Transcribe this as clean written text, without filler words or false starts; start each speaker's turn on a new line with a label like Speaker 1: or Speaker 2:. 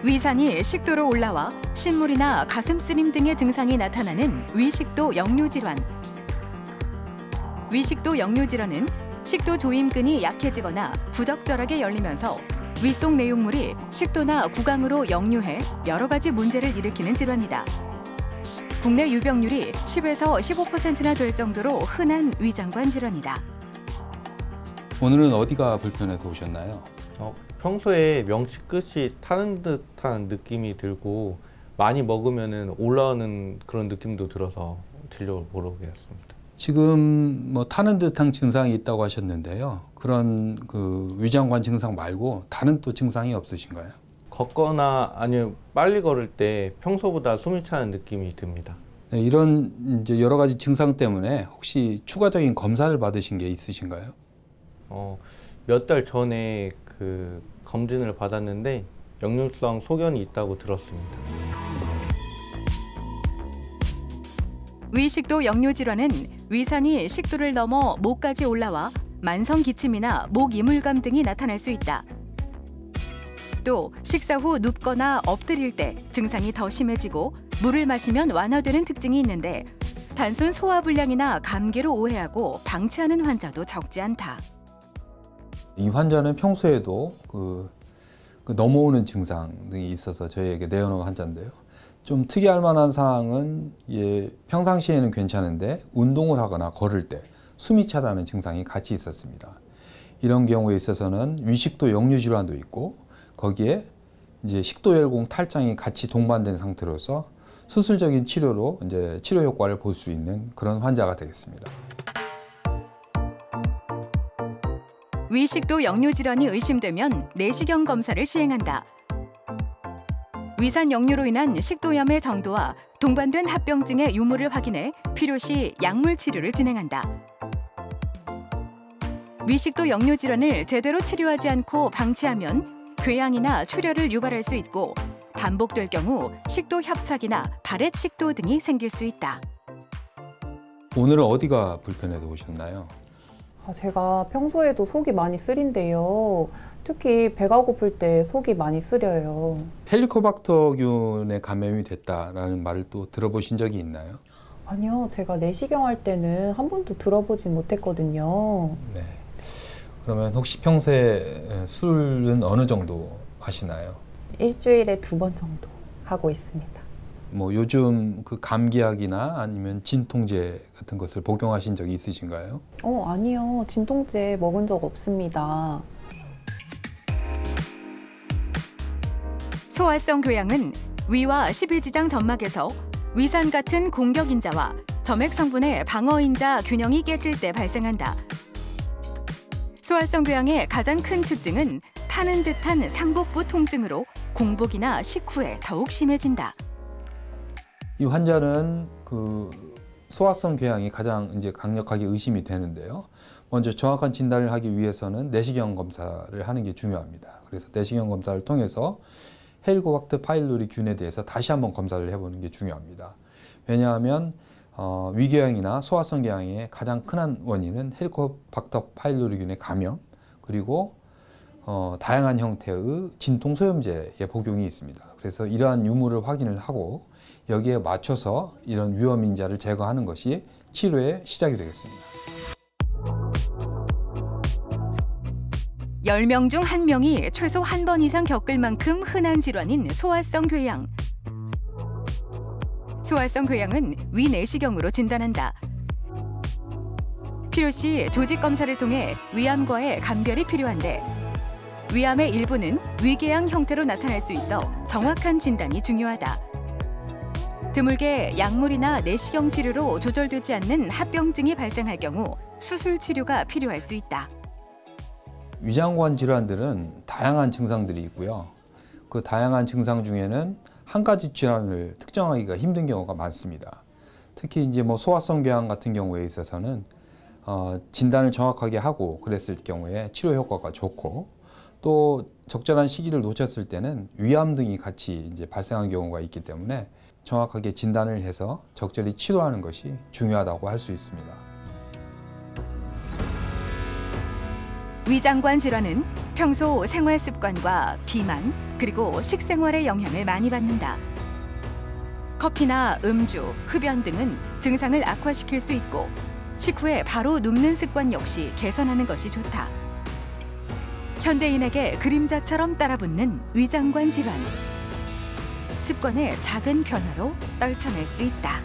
Speaker 1: 위산이 식도로 올라와 신물이나 가슴 쓰림 등의 증상이 나타나는 위식도 역류질환. 위식도 역류질환은 식도 조임근이 약해지거나 부적절하게 열리면서 위 속 내용물이 식도나 구강으로 역류해 여러 가지 문제를 일으키는 질환이다. 국내 유병률이 10에서 15%나 될 정도로 흔한 위장관 질환이다.
Speaker 2: 오늘은 어디가 불편해서 오셨나요?
Speaker 3: 평소에 명치 끝이 타는 듯한 느낌이 들고 많이 먹으면 올라오는 그런 느낌도 들어서 진료를 보러 오겠습니다.
Speaker 2: 지금 타는 듯한 증상이 있다고 하셨는데요. 그런 위장관 증상 말고 다른 또 증상이 없으신가요?
Speaker 3: 걷거나 아니면 빨리 걸을 때 평소보다 숨이 차는 느낌이 듭니다.
Speaker 2: 네, 이런 이제 여러 가지 증상 때문에 혹시 추가적인 검사를 받으신 게 있으신가요?
Speaker 3: 몇 달 전에 검진을 받았는데 역류성 소견이 있다고 들었습니다.
Speaker 1: 위식도 역류질환은 위산이 식도를 넘어 목까지 올라와 만성 기침이나 목 이물감 등이 나타날 수 있다. 또 식사 후 눕거나 엎드릴 때 증상이 더 심해지고 물을 마시면 완화되는 특징이 있는데 단순 소화불량이나 감기로 오해하고 방치하는 환자도 적지 않다.
Speaker 2: 이 환자는 평소에도 넘어오는 증상 등이 있어서 저희에게 내어놓은 환자인데요. 좀 특이할 만한 사항은 평상시에는 괜찮은데 운동을 하거나 걸을 때 숨이 차다는 증상이 같이 있었습니다. 이런 경우에 있어서는 위식도 역류 질환도 있고 거기에 이제 식도열공 탈장이 같이 동반된 상태로서 수술적인 치료로 이제 치료 효과를 볼 수 있는 그런 환자가 되겠습니다.
Speaker 1: 위식도 역류질환이 의심되면 내시경 검사를 시행한다. 위산 역류로 인한 식도염의 정도와 동반된 합병증의 유무를 확인해 필요시 약물 치료를 진행한다. 위식도 역류질환을 제대로 치료하지 않고 방치하면 궤양이나 출혈을 유발할 수 있고 반복될 경우 식도 협착이나 발액식도 등이 생길 수 있다.
Speaker 2: 오늘은 어디가 불편해서 오셨나요?
Speaker 4: 제가 평소에도 속이 많이 쓰린데요. 특히 배가 고플 때 속이 많이 쓰려요.
Speaker 2: 헬리코박터균에 감염이 됐다라는 말을 또 들어보신 적이 있나요?
Speaker 4: 아니요, 제가 내시경 할 때는 한 번도 들어보진 못했거든요.
Speaker 2: 네. 그러면 혹시 평소에 술은 어느 정도 하시나요?
Speaker 4: 일주일에 2번 정도 하고 있습니다.
Speaker 2: 요즘 감기약이나 아니면 진통제 같은 것을 복용하신 적이 있으신가요?
Speaker 4: 아니요. 진통제 먹은 적 없습니다.
Speaker 1: 소화성 궤양은 위와 십이지장 점막에서 위산 같은 공격인자와 점액 성분의 방어인자 균형이 깨질 때 발생한다. 소화성 궤양의 가장 큰 특징은 타는 듯한 상복부 통증으로 공복이나 식후에 더욱 심해진다.
Speaker 2: 이 환자는 소화성 궤양이 가장 이제 강력하게 의심이 되는데요. 먼저 정확한 진단을 하기 위해서는 내시경 검사를 하는 게 중요합니다. 그래서 내시경 검사를 통해서 헬리코박터 파일로리 균에 대해서 다시 한번 검사를 해보는 게 중요합니다. 왜냐하면 위궤양이나 소화성 궤양의 가장 큰 원인은 헬리코박터 파일로리 균의 감염, 그리고 다양한 형태의 진통소염제의 복용이 있습니다. 그래서 이러한 유무를 확인을 하고 여기에 맞춰서 이런 위험인자를 제거하는 것이 치료의 시작이 되겠습니다.
Speaker 1: 10명 중 1명이 최소 한 번 이상 겪을 만큼 흔한 질환인 소화성 궤양. 소화성 궤양은 위 내시경으로 진단한다. 필요시 조직 검사를 통해 위암과의 감별이 필요한데 위암의 일부는 위궤양 형태로 나타날 수 있어 정확한 진단이 중요하다. 드물게 약물이나 내시경 치료로 조절되지 않는 합병증이 발생할 경우 수술 치료가 필요할 수 있다.
Speaker 2: 위장관 질환들은 다양한 증상들이 있고요. 그 다양한 증상 중에는 한 가지 질환을 특정하기가 힘든 경우가 많습니다. 특히 이제 소화성 궤양 같은 경우에 있어서는 진단을 정확하게 하고 그랬을 경우에 치료 효과가 좋고, 또 적절한 시기를 놓쳤을 때는 위암 등이 같이 이제 발생한 경우가 있기 때문에 정확하게 진단을 해서 적절히 치료하는 것이 중요하다고 할 수 있습니다.
Speaker 1: 위장관 질환은 평소 생활 습관과 비만 그리고 식생활의 영향을 많이 받는다. 커피나 음주, 흡연 등은 증상을 악화시킬 수 있고 식후에 바로 눕는 습관 역시 개선하는 것이 좋다. 현대인에게 그림자처럼 따라붙는 위장관 질환. 습관의 작은 변화로 떨쳐낼 수 있다.